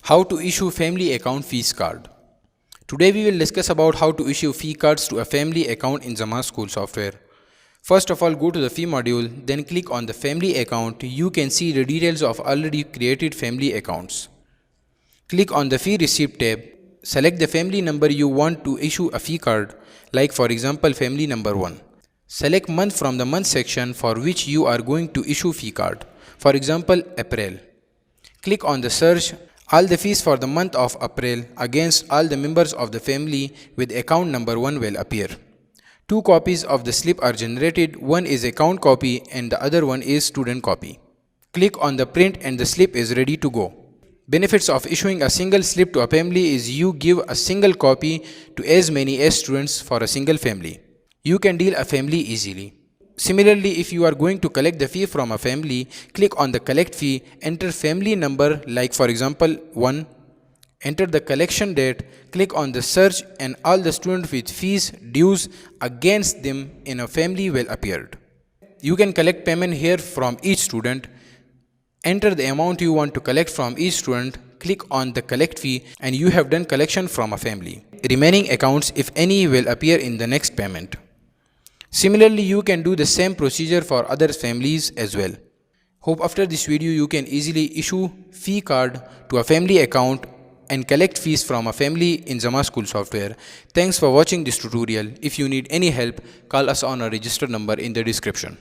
How to issue family account fees card. Today we will discuss about how to issue fee cards to a family account in ZamaSchool software. First of all, go to the fee module, then click on the family account. You can see the details of already created family accounts. Click on the fee receipt tab. Select the family number you want to issue a fee card, like for example family number 1. Select month from the month section for which you are going to issue fee card. For example, April. Click on the search. All the fees for the month of April against all the members of the family with account number 1 will appear. 2 copies of the slip are generated. One is account copy and the other one is student copy. Click on the print and the slip is ready to go. Benefits of issuing a single slip to a family is you give a single copy to as many as students for a single family. You can deal a family easily. Similarly, if you are going to collect the fee from a family, click on the collect fee, enter family number like for example 1, enter the collection date, click on the search and all the students with fees dues against them in a family will appear. You can collect payment here from each student. Enter the amount you want to collect from each student, click on the collect fee and you have done collection from a family. Remaining accounts, if any, will appear in the next payment. Similarly, you can do the same procedure for other families as well. Hope after this video you can easily issue fee card to a family account and collect fees from a family in ZamaSchool software. Thanks for watching this tutorial. If you need any help, call us on our registered number in the description.